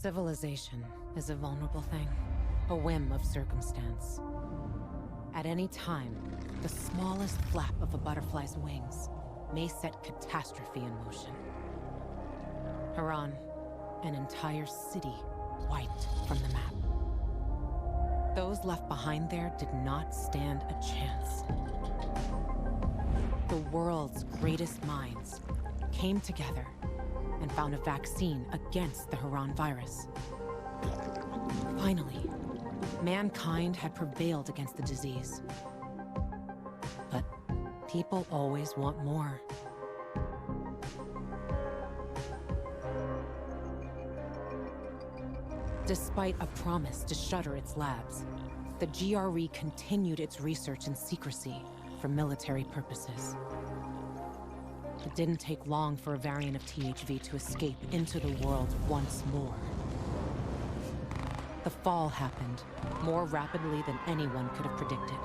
Civilization is a vulnerable thing, a whim of circumstance. At any time, the smallest flap of a butterfly's wings may set catastrophe in motion. Haran, an entire city wiped from the map. Those left behind there did not stand a chance. The world's greatest minds came together and found a vaccine against the Haran virus. Finally, mankind had prevailed against the disease. But people always want more. Despite a promise to shutter its labs, the GRE continued its research in secrecy for military purposes. It didn't take long for a variant of THV to escape into the world once more. The fall happened more rapidly than anyone could have predicted.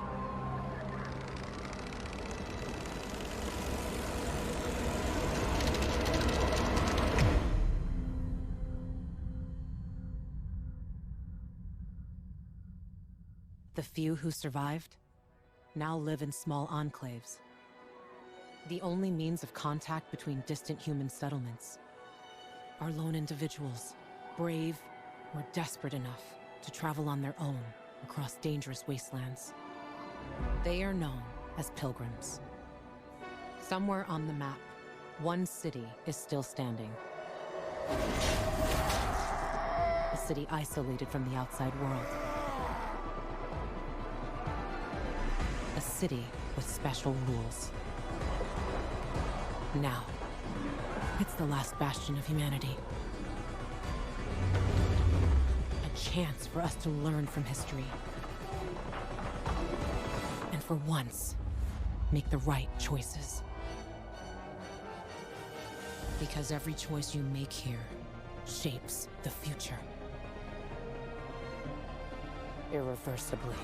The few who survived now live in small enclaves. The only means of contact between distant human settlements are lone individuals, brave or desperate enough to travel on their own across dangerous wastelands. They are known as pilgrims. Somewhere on the map, one city is still standing. A city isolated from the outside world. A city with special rules. Now, it's the last bastion of humanity. A chance for us to learn from history. And for once, make the right choices. Because every choice you make here shapes the future. Irreversibly.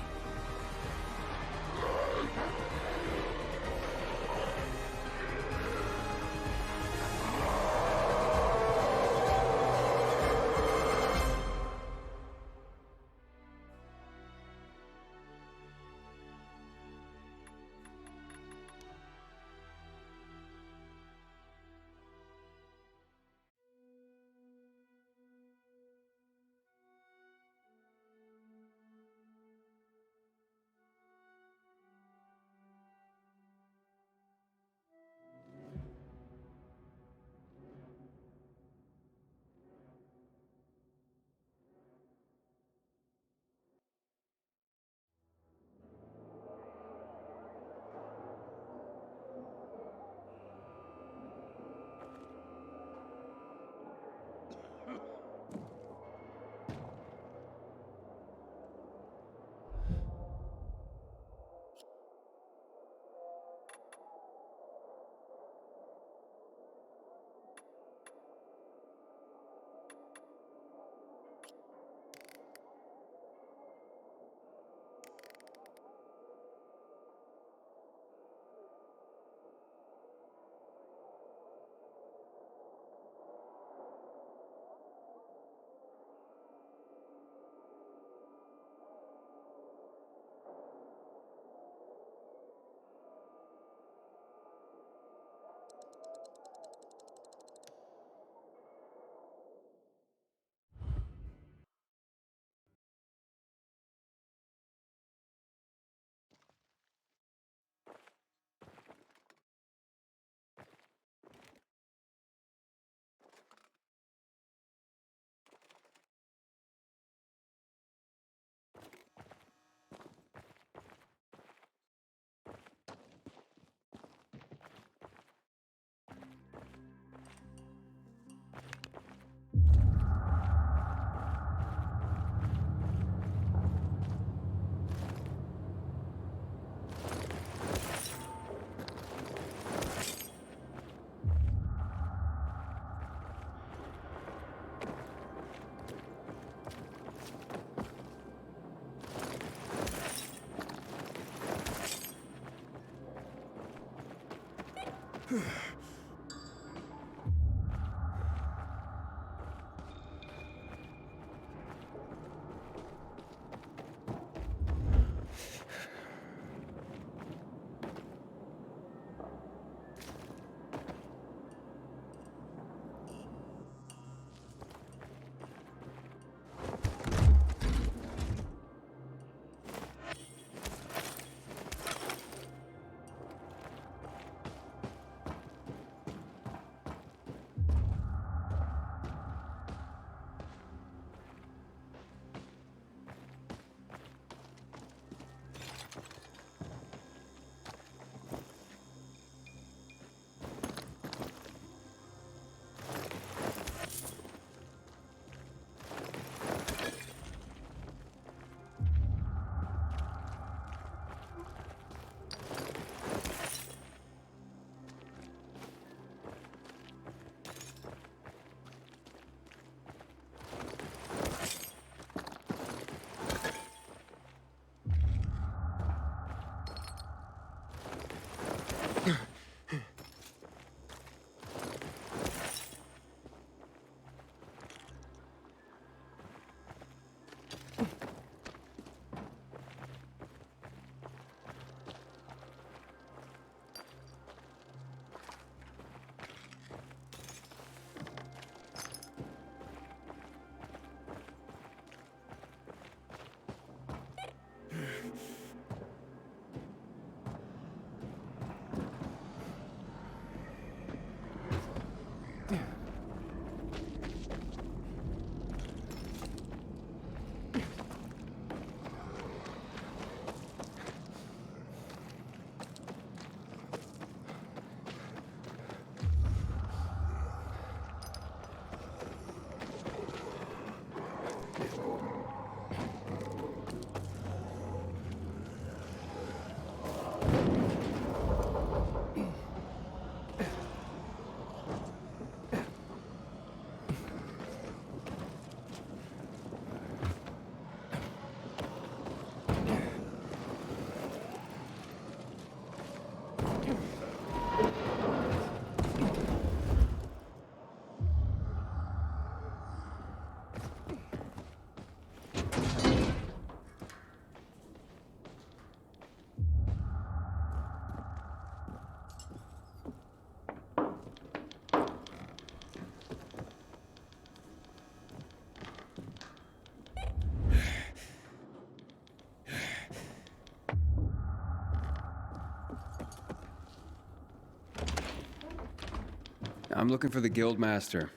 I'm looking for the Guildmaster.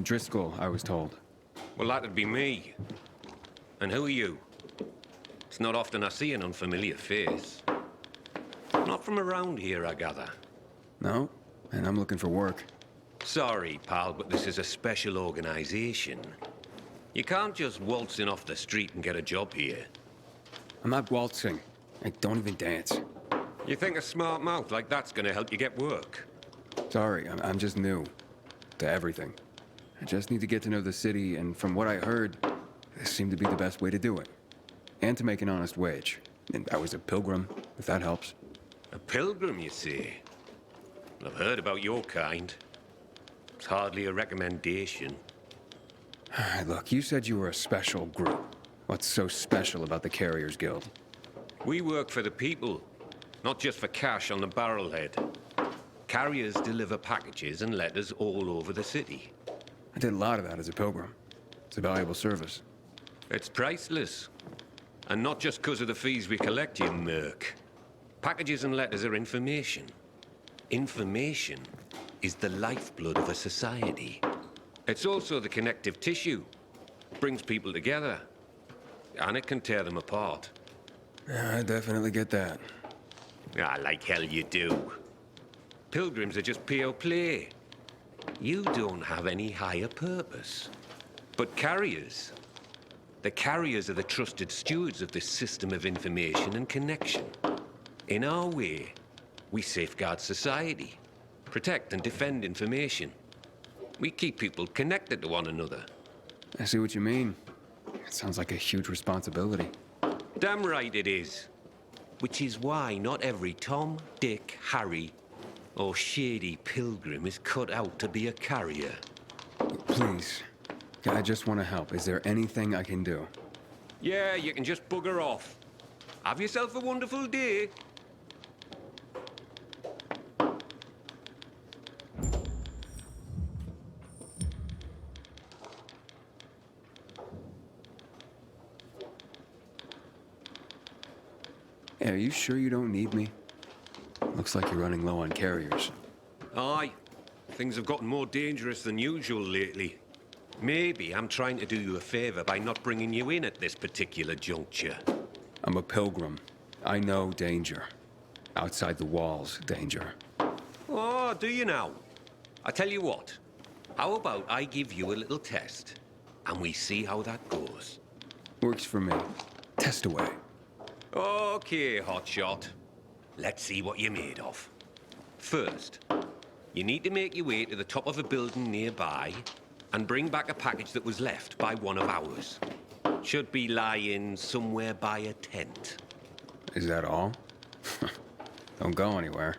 Driscoll, I was told. Well, that'd be me. And who are you? It's not often I see an unfamiliar face. Not from around here, I gather. No, and I'm looking for work. Sorry, pal, but this is a special organization. You can't just waltz in off the street and get a job here. I'm not waltzing. I don't even dance. You think a smart mouth like that's gonna help you get work? Sorry, I'm just new to everything. I just need to get to know the city, and from what I heard, this seemed to be the best way to do it. And to make an honest wage. And I was a pilgrim, if that helps. A pilgrim, you say? I've heard about your kind. It's hardly a recommendation. Look, you said you were a special group. What's so special about the Carriers Guild? We work for the people, not just for cash on the barrelhead. Carriers deliver packages and letters all over the city. I did a lot of that as a pilgrim. It's a valuable service. It's priceless. And not just because of the fees we collect, you merc. Packages and letters are information. Information is the lifeblood of a society. It's also the connective tissue. Brings people together. And it can tear them apart. Yeah, I definitely get that. Ah, like hell you do. Pilgrims are just pure play. You don't have any higher purpose. But carriers, the carriers are the trusted stewards of this system of information and connection. In our way, we safeguard society, protect and defend information. We keep people connected to one another. I see what you mean. It sounds like a huge responsibility. Damn right it is. Which is why not every Tom, Dick, Harry, or shady pilgrim is cut out to be a carrier. Please. I just want to help. Is there anything I can do? Yeah, you can just bugger off. Have yourself a wonderful day. Hey, are you sure you don't need me? Looks like you're running low on carriers. Aye. Things have gotten more dangerous than usual lately. Maybe I'm trying to do you a favor by not bringing you in at this particular juncture. I'm a pilgrim. I know danger. Outside the walls, danger. Oh, do you now? I tell you what. How about I give you a little test, and we see how that goes? Works for me. Test away. Okay, hotshot. Let's see what you're made of. First, you need to make your way to the top of a building nearby and bring back a package that was left by one of ours. Should be lying somewhere by a tent. Is that all? Don't go anywhere.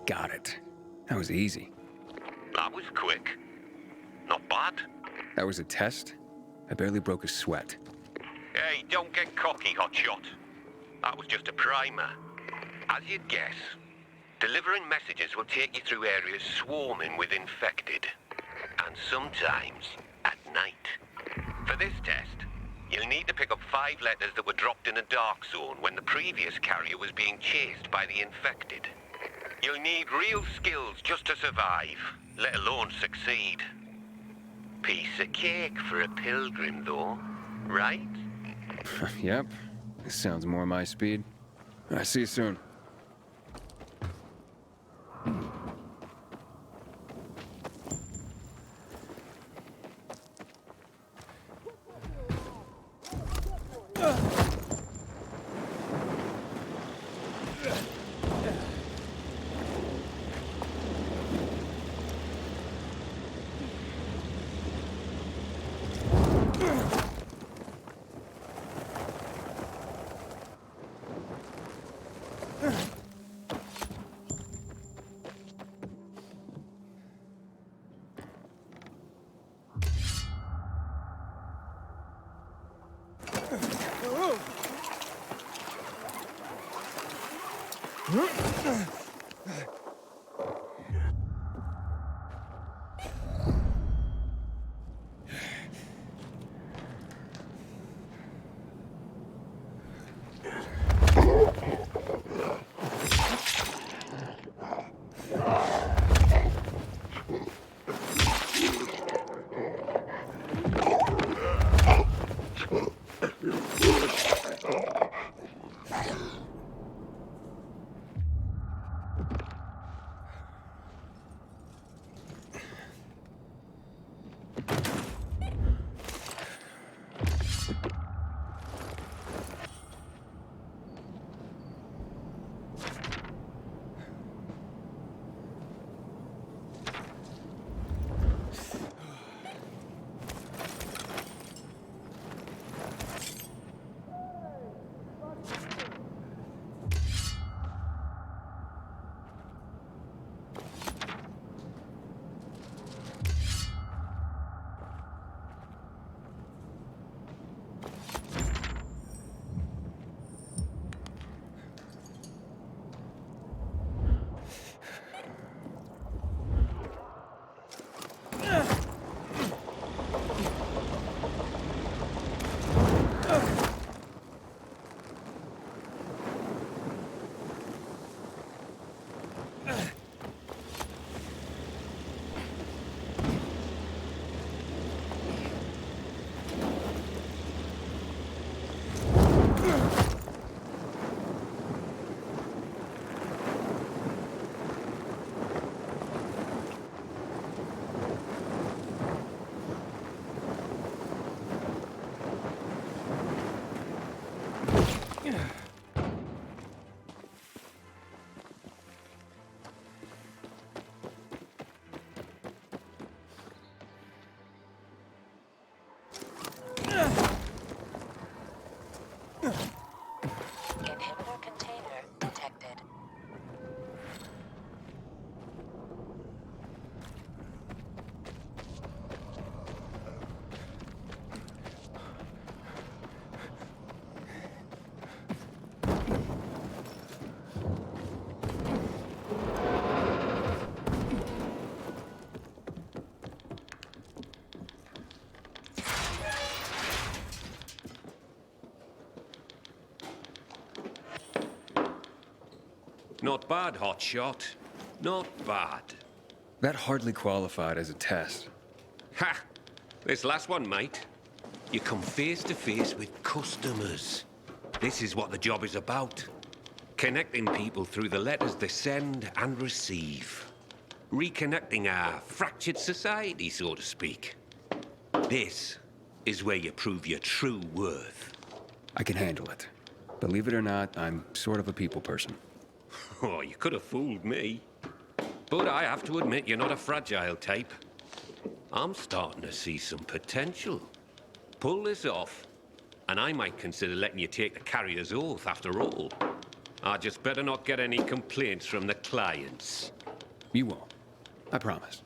Got it. That was easy. That was quick. Not bad. That was a test? I barely broke a sweat. Hey, don't get cocky, hotshot. That was just a primer. As you'd guess, delivering messages will take you through areas swarming with infected. And sometimes at night. For this test, you'll need to pick up 5 letters that were dropped in a dark zone when the previous carrier was being chased by the infected. You'll need real skills just to survive, let alone succeed. Piece of cake for a pilgrim, though, right? Yep. This sounds more my speed. I see you soon. Inhibitor container detected. Not bad, hotshot. Not bad. That hardly qualified as a test. Ha! This last one, mate. You come face to face with customers. This is what the job is about. Connecting people through the letters they send and receive. Reconnecting our fractured society, so to speak. This is where you prove your true worth. I can handle it. Believe it or not, I'm sort of a people person. Oh, you could have fooled me. But I have to admit, you're not a fragile type. I'm starting to see some potential. Pull this off, and I might consider letting you take the carrier's oath after all. I just better not get any complaints from the clients. You won't. I promise.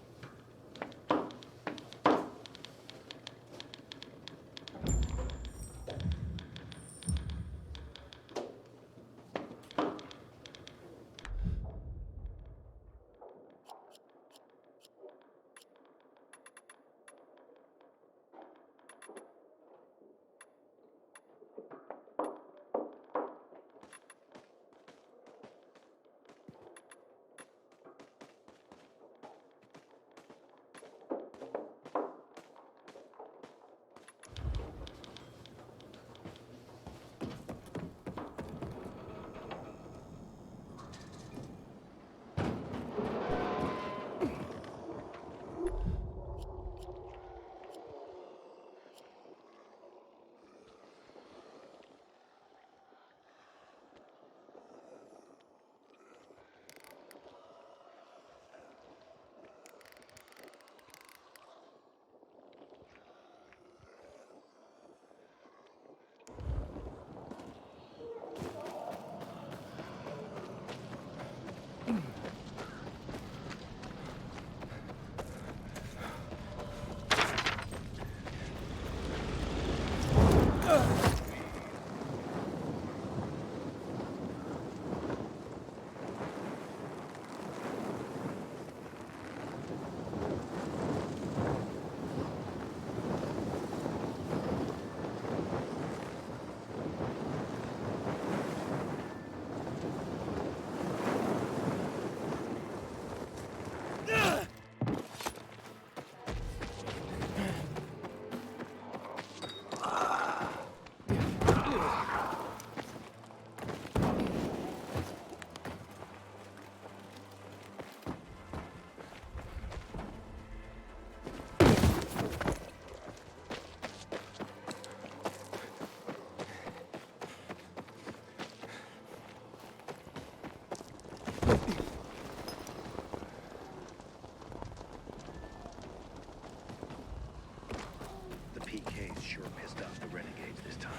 The PK's sure pissed off the renegades this time.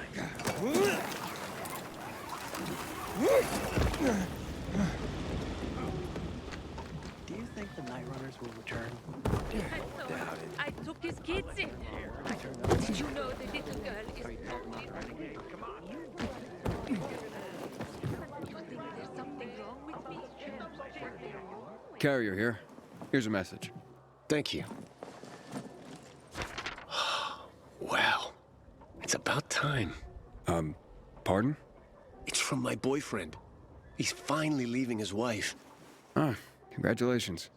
Do you think the Night Runners will return? Doubt it. I took his kids in. Did you know the little girl is only... You think there's something wrong with me? Carrier here. Here's a message. Thank you. Wow. It's about time. Pardon? It's from my boyfriend. He's finally leaving his wife. Ah, congratulations.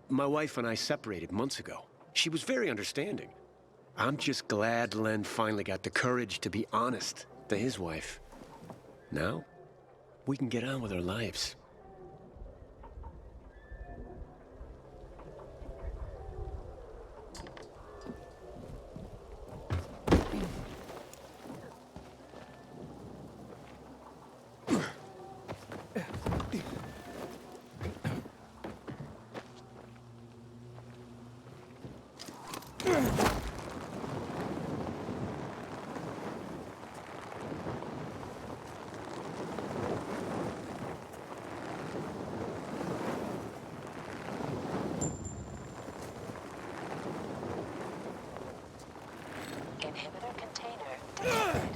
My wife and I separated months ago. She was very understanding. I'm just glad Len finally got the courage to be honest to his wife. Now, we can get on with our lives. Inhibitor container detected.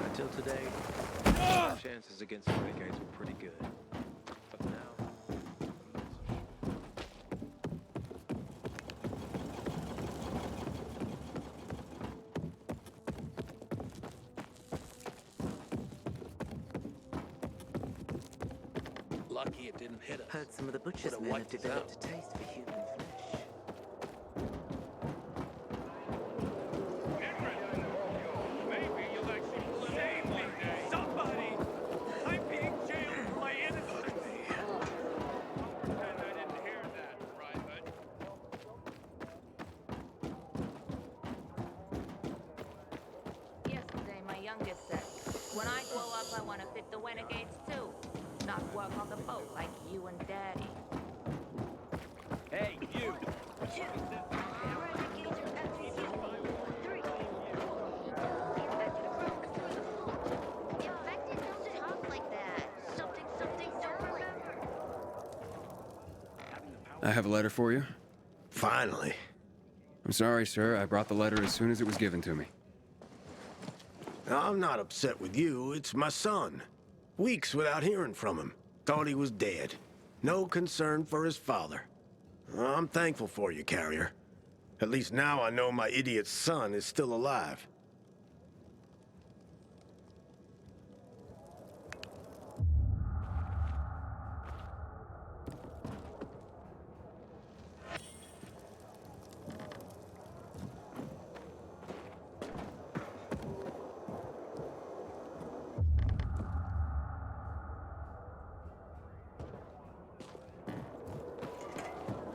Until today, chances against the renegades were pretty good. But now... Lucky it didn't hit us. Heard some of the butcher's Would've men have wiped us developed a out. taste for human flesh. Maybe you'll actually save me. Somebody! I'm being jailed for my innocence. Pretend I didn't hear that, Private. Yesterday, my youngest said, when I grow up, I want to fit the renegades too. Not work on the boat like you and Daddy. Hey, you! Infected doesn't talk like that. Something, don't remember. I have a letter for you. Finally. I'm sorry, sir. I brought the letter as soon as it was given to me. I'm not upset with you. It's my son. Weeks without hearing from him. Thought he was dead. No concern for his father. I'm thankful for you, Carrier. At least now I know my idiot son is still alive.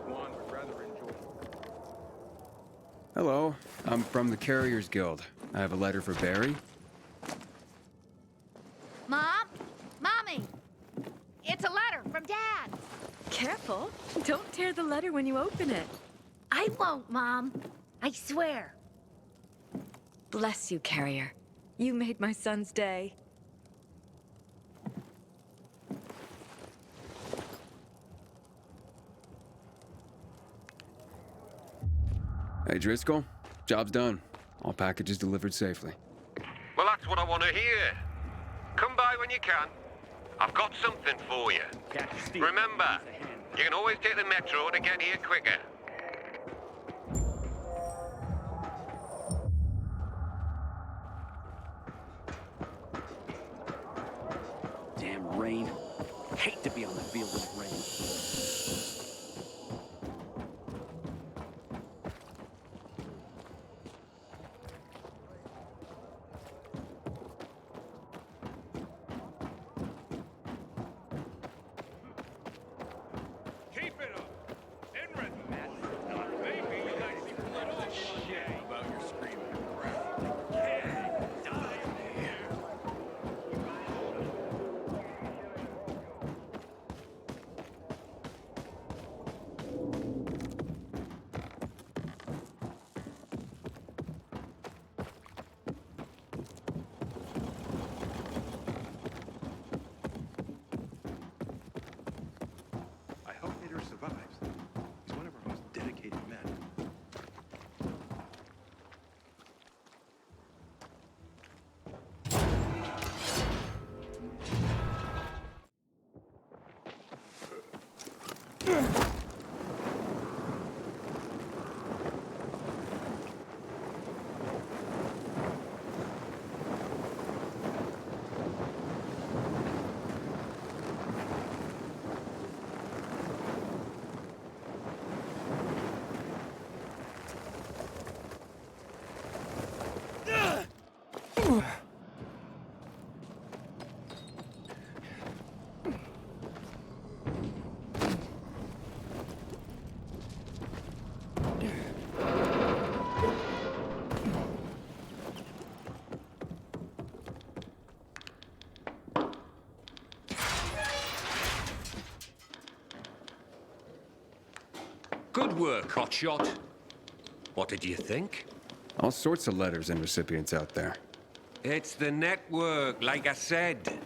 One would rather enjoy. Hello. I'm from the Carriers Guild. I have a letter for Barry. Mom? Mommy! It's a letter from Dad. Careful. Don't tear the letter when you open it. I won't, Mom. I swear. Bless you, Carrier. You made my son's day. Hey, Driscoll. Job's done. All packages delivered safely. Well, that's what I want to hear. Come by when you can. I've got something for you. Remember, you can always take the metro to get here quicker. Damn rain. Hate to be on the field when it rains. Keep it up! In rhythm. Maybe you'll actually pull it off. Shame about your screaming crap. Can't die here. I hope Hader survives. He's one of our most dedicated men. Good work, hotshot. What did you think? All sorts of letters and recipients out there. It's the network, like I said.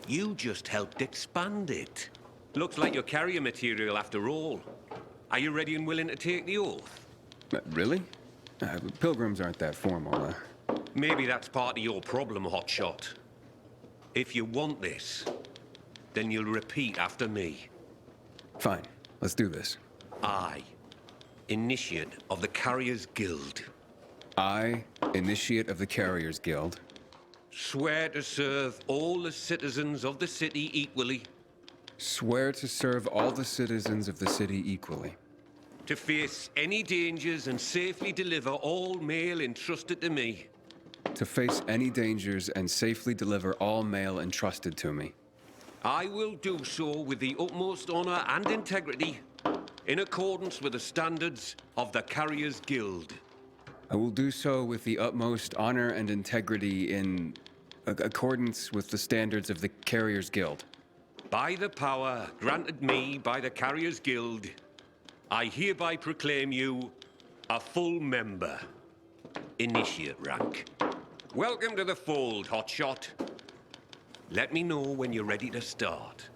You just helped expand it. Looks like you're carrier material after all. Are you ready and willing to take the oath? Really? Pilgrims aren't that formal. Maybe that's part of your problem, hotshot. If you want this, then you'll repeat after me. Fine. Let's do this. I, initiate of the Carriers Guild, I, initiate of the Carriers Guild, swear to serve all the citizens of the city equally, Swear to serve all the citizens of the city equally. To face any dangers and safely deliver all mail entrusted to me. To face any dangers and safely deliver all mail entrusted to me. I will do so with the utmost honor and integrity, in accordance with the standards of the Carriers Guild. I will do so with the utmost honor and integrity in accordance with the standards of the Carriers Guild. By the power granted me by the Carriers Guild, I hereby proclaim you a full member. Initiate rank. Welcome to the fold, Hotshot. Let me know when you're ready to start.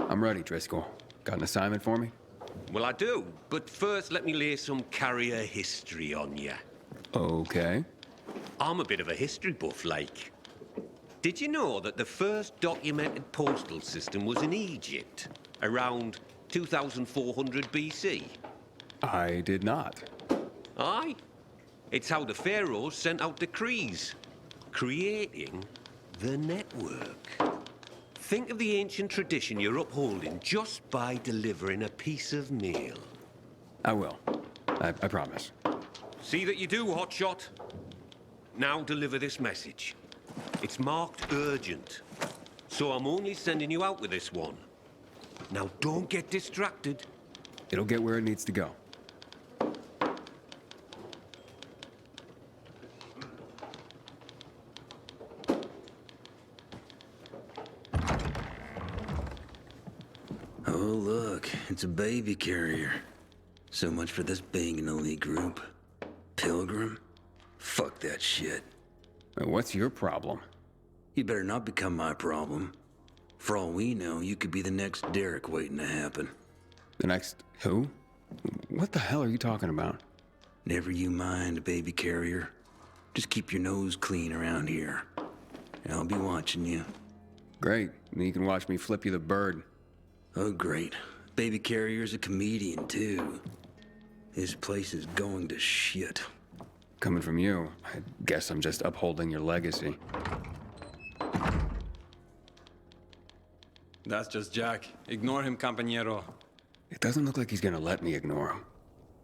I'm ready, Driscoll. Got an assignment for me? Well, I do, but first let me lay some carrier history on you. Okay. I'm a bit of a history buff, like. Did you know that the first documented postal system was in Egypt, around 2400 BC? I did not. Aye. It's how the pharaohs sent out decrees, creating the network. Think of the ancient tradition you're upholding just by delivering a piece of mail. I will. I promise. See that you do, Hotshot. Now deliver this message. It's marked urgent, so I'm only sending you out with this one. Now don't get distracted. It'll get where it needs to go. Oh, look, it's a baby carrier. So much for this being an elite group. Pilgrim? Fuck that shit. What's your problem? You better not become my problem. For all we know, you could be the next Derek waiting to happen. The next who? What the hell are you talking about? Never you mind, baby carrier. Just keep your nose clean around here. I'll be watching you. Great. Then you can watch me flip you the bird. Oh, great. Baby carrier's a comedian, too. This place is going to shit. Coming from you, I guess I'm just upholding your legacy. That's just Jack. Ignore him, compañero. It doesn't look like he's gonna let me ignore him.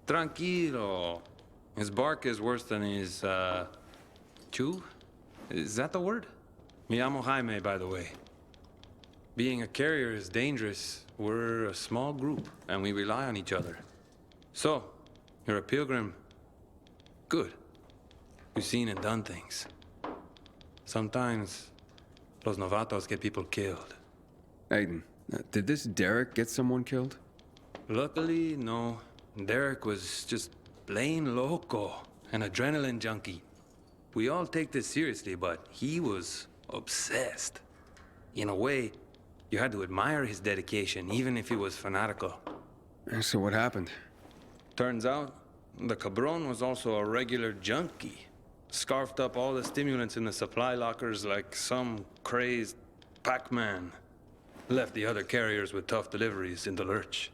Tranquilo. His bark is worse than his, chew? Is that the word? Me llamo Jaime, by the way. Being a carrier is dangerous. We're a small group, and we rely on each other. So, you're a pilgrim. Good. You've seen and done things. Sometimes, los novatos get people killed. Aiden, did this Derek get someone killed? Luckily, no. Derek was just plain loco, an adrenaline junkie. We all take this seriously, but he was obsessed. In a way, you had to admire his dedication, even if he was fanatical. So what happened? Turns out, the cabron was also a regular junkie. Scarfed up all the stimulants in the supply lockers like some crazed Pac-Man. Left the other carriers with tough deliveries in the lurch.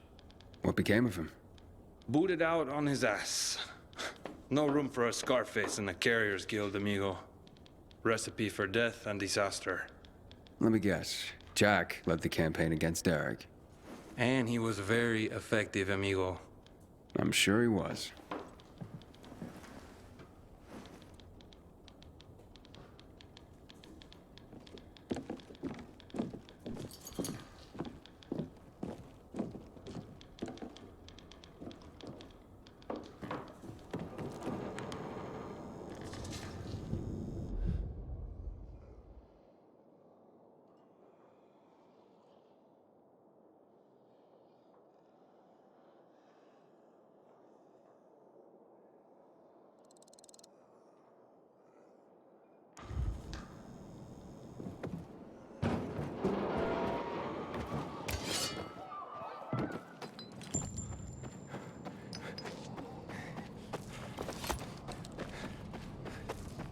What became of him? Booted out on his ass. No room for a Scarface in the Carriers Guild, amigo. Recipe for death and disaster. Let me guess. Jack led the campaign against Derek. And he was very effective, amigo. I'm sure he was.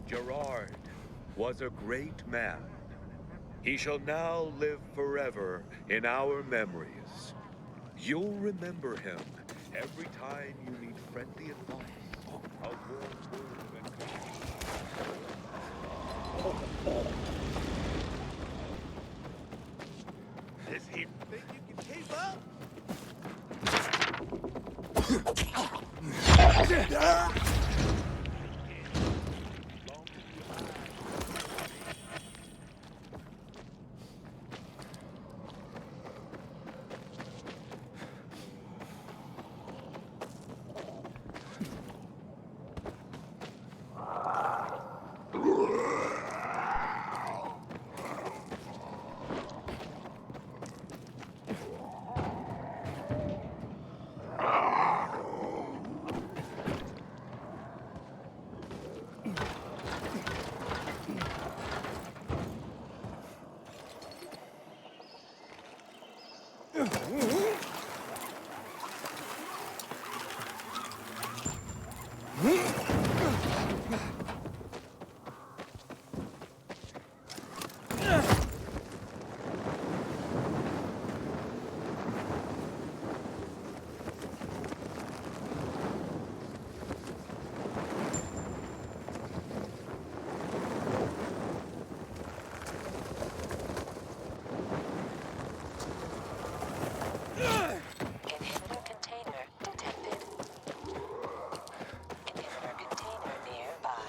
Gerard was a great man. He shall now live forever in our memories. You'll remember him every time you need friendly advice, a warm word of encouragement. Does he think you can keep up? Inhibitor container detected. Inhibitor container nearby.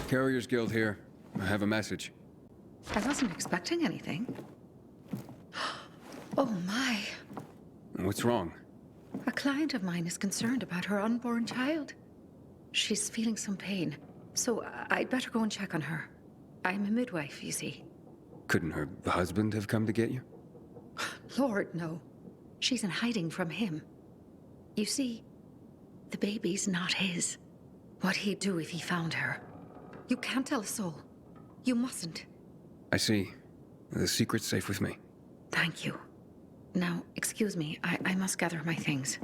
Carriers Guild here. I have a message. I wasn't expecting anything. Oh my. What's wrong? A client of mine is concerned about her unborn child. She's feeling some pain, so I'd better go and check on her. I'm a midwife, you see. Couldn't her husband have come to get you? Lord, no. She's in hiding from him. You see, the baby's not his. What he'd do if he found her. You can't tell a soul. You mustn't. I see. The secret's safe with me. Thank you. Now, excuse me. I must gather my things.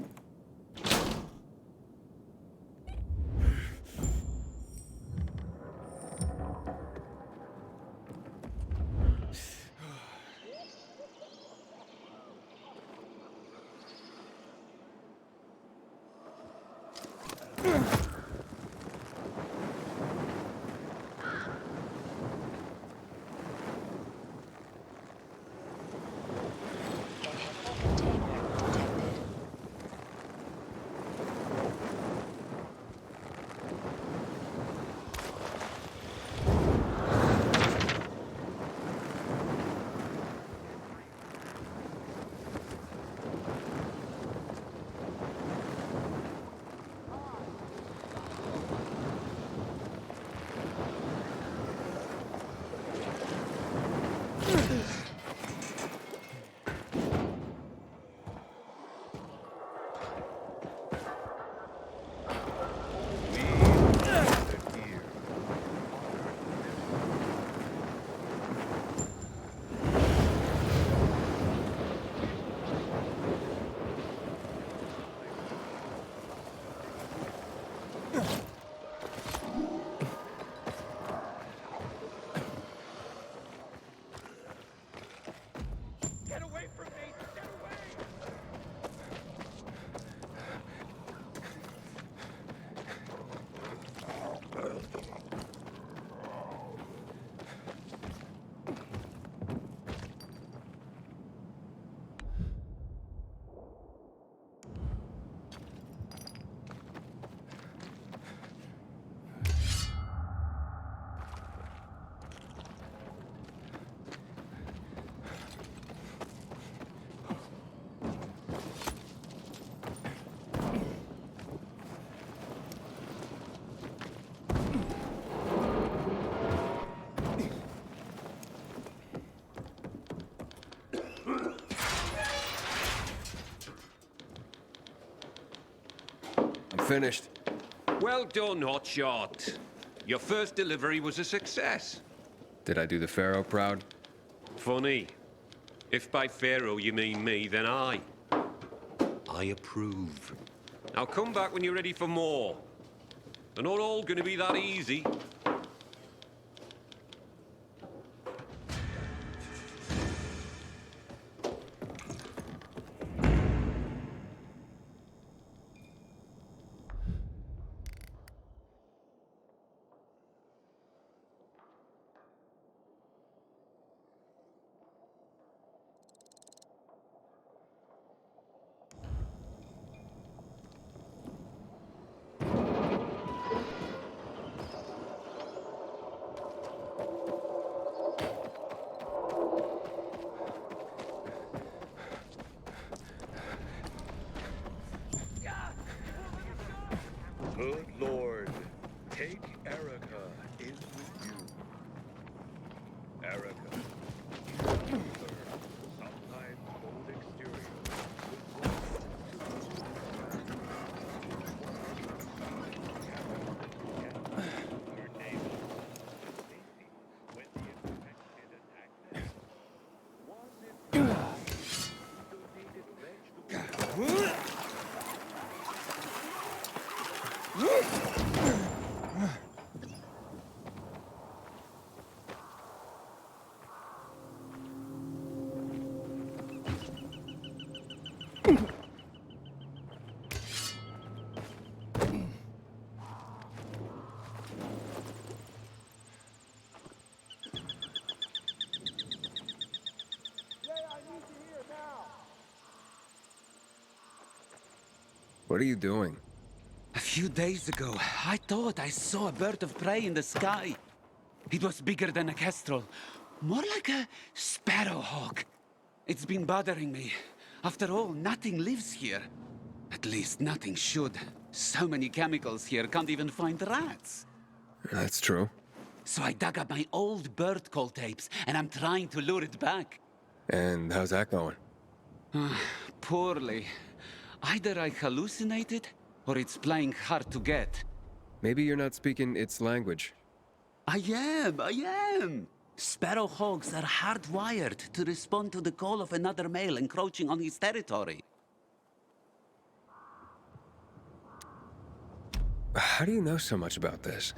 Finished. Well done, Hotshot. Your first delivery was a success. Did I do the Pharaoh proud? Funny. If by Pharaoh you mean me, then I approve. Now come back when you're ready for more. They're not all gonna be that easy. Good Lord, take Erica in with you. Erica, you sometimes bold exterior What are you doing? A few days ago, I thought I saw a bird of prey in the sky. It was bigger than a kestrel, more like a sparrowhawk. It's been bothering me. After all, nothing lives here. At least nothing should. So many chemicals here, can't even find rats. That's true. So I dug up my old bird call tapes, and I'm trying to lure it back. And how's that going? Poorly. Either I hallucinated, or it's playing hard to get. Maybe you're not speaking its language. I am. Sparrowhawks are hardwired to respond to the call of another male encroaching on his territory. How do you know so much about this?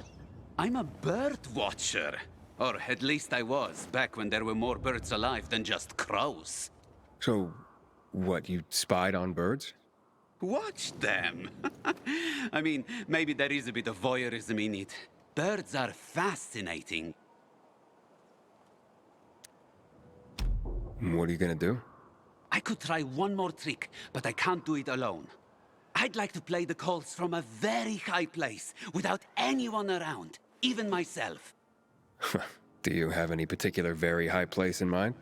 I'm a bird watcher. Or at least I was, back when there were more birds alive than just crows. So, what, you spied on birds? Watch them. I mean, maybe there is a bit of voyeurism in it. Birds are fascinating. What are you gonna do? I could try one more trick, but I can't do it alone. I'd like to play the calls from a very high place, without anyone around, even myself. Do you have any particular very high place in mind?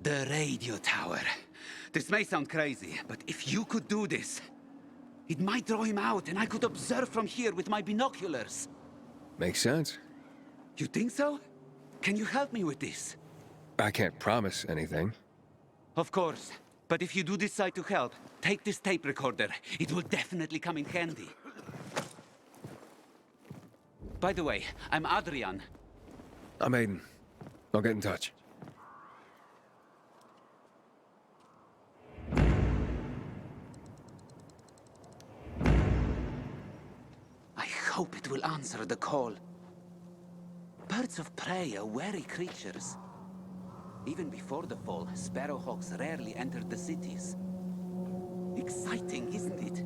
The radio tower. This may sound crazy, but if you could do this, it might draw him out, and I could observe from here with my binoculars. Makes sense. You think so? Can you help me with this? I can't promise anything. Of course. But if you do decide to help, take this tape recorder. It will definitely come in handy. By the way, I'm Adrian. I'm Aiden. I'll get in touch. I hope it will answer the call. Birds of prey are wary creatures. Even before the fall, sparrowhawks rarely entered the cities. Exciting, isn't it?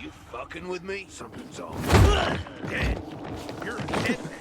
You fucking with me? Something's off. Dead. You're a dead man.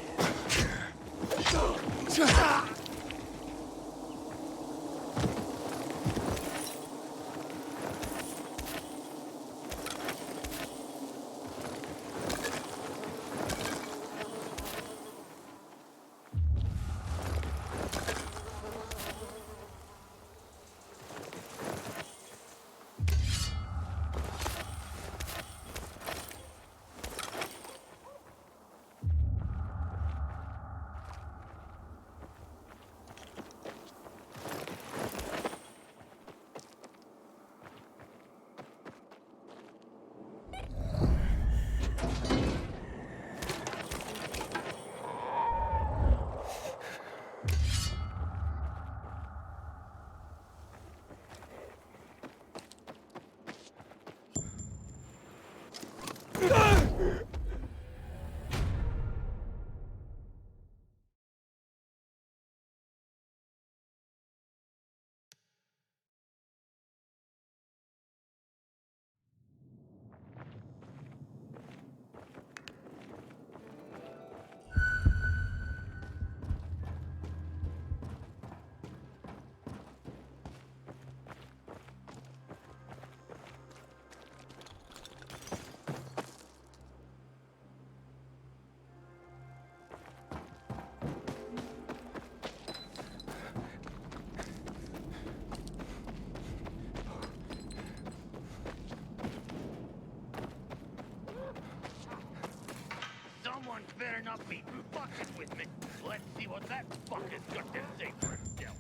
Someone better not be fucking with me. Let's see what that fucker's got to say for himself.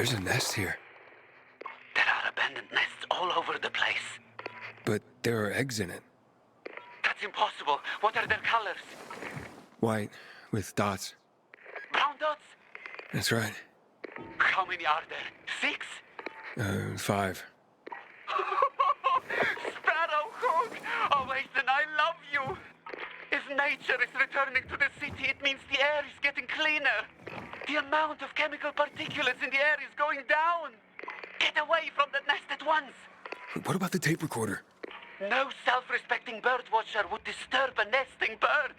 There's a nest here. There are abandoned nests all over the place. But there are eggs in it. That's impossible. What are their colors? White, with dots. Brown dots? That's right. How many are there? 6? 5. Sparrowhawk! Oh, Ethan, I love you! If nature is returning to the city, it means the air is getting cleaner. The amount of chemical particulates in the air is going down. Get away from that nest at once. What about the tape recorder? No self-respecting bird watcher would disturb a nesting bird.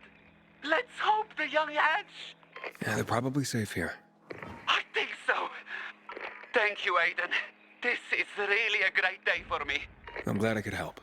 Let's hope the young hatch. Yeah, they're probably safe here. I think so. Thank you, Aiden. This is really a great day for me. I'm glad I could help.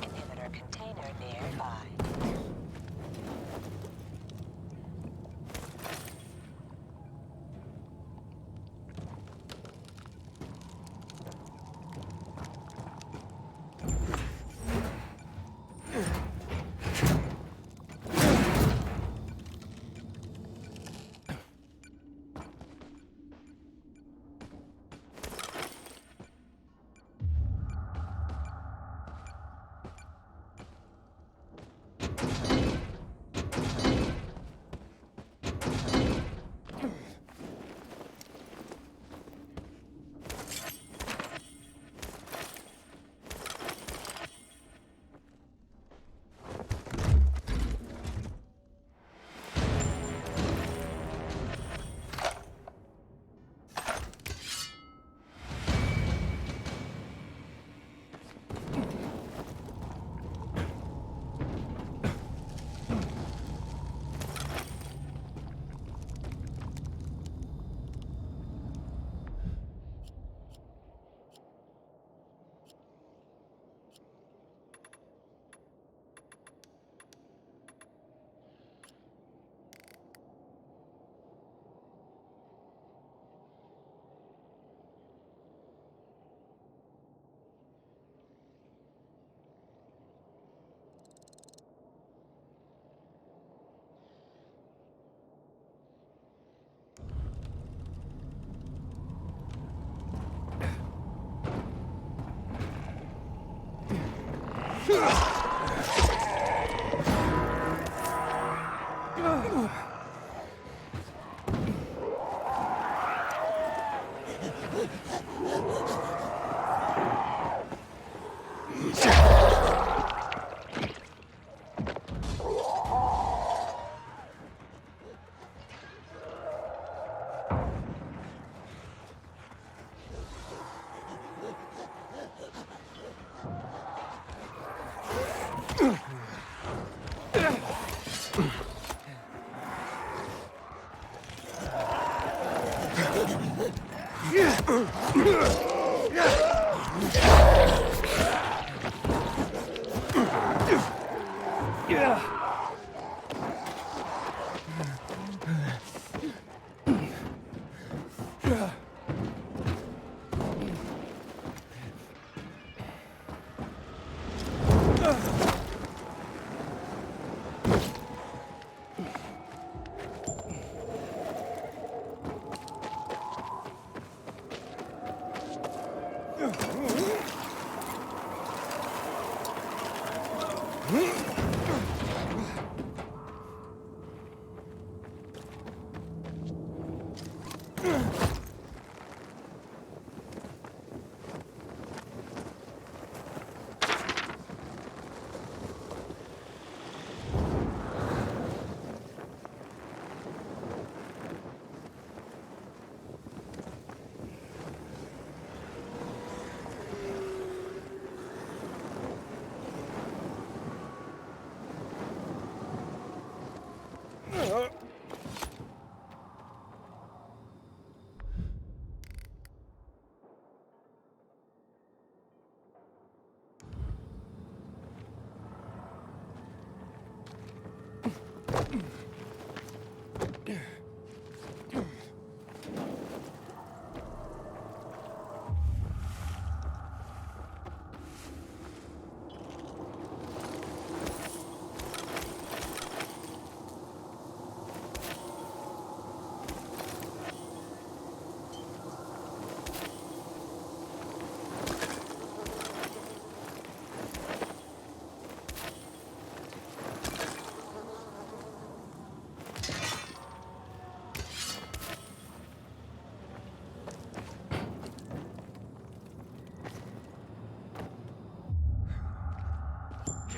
Inhibitor container nearby.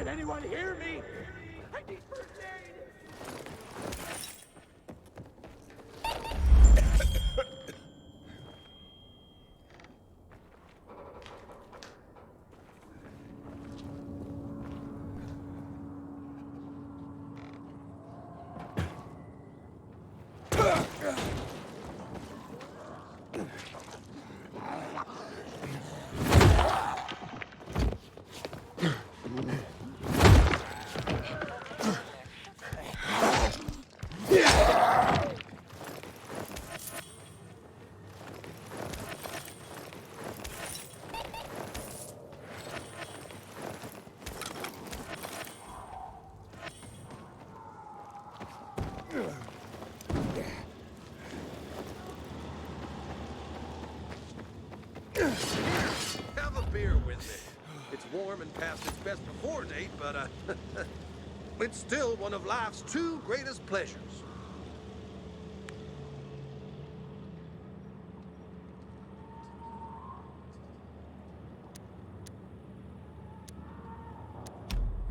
Can anyone hear me? I need first aid! Have a beer with me. It's warm and past its best before date, but it's still one of life's two greatest pleasures.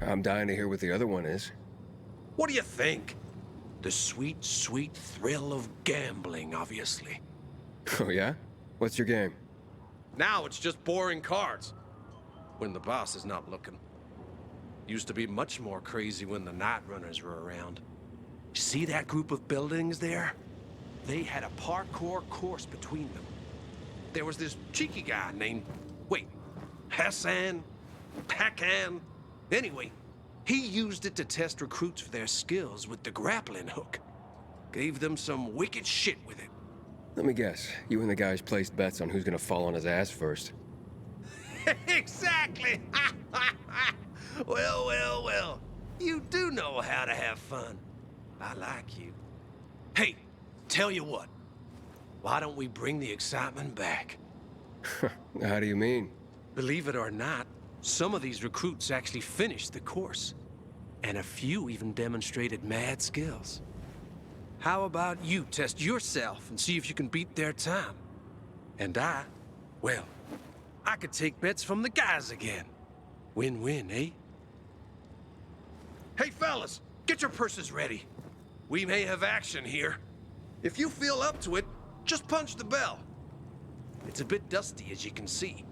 I'm dying to hear what the other one is. What do you think? The sweet, sweet thrill of gambling, obviously. Oh, yeah? What's your game? Now it's just boring cards. When the boss is not looking. Used to be much more crazy when the night runners were around. See that group of buildings there? They had a parkour course between them. There was this cheeky guy named, Hassan? Pacan? Anyway, he used it to test recruits for their skills with the grappling hook. Gave them some wicked shit with it. Let me guess. You and the guys placed bets on who's gonna fall on his ass first. Exactly! Well. You do know how to have fun. I like you. Hey, tell you what. Why don't we bring the excitement back? How do you mean? Believe it or not, some of these recruits actually finished the course. And a few even demonstrated mad skills. How about you test yourself and see if you can beat their time? And I could take bets from the guys again. Win-win, eh? Hey, fellas, get your purses ready. We may have action here. If you feel up to it, just punch the bell. It's a bit dusty, as you can see.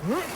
Huh?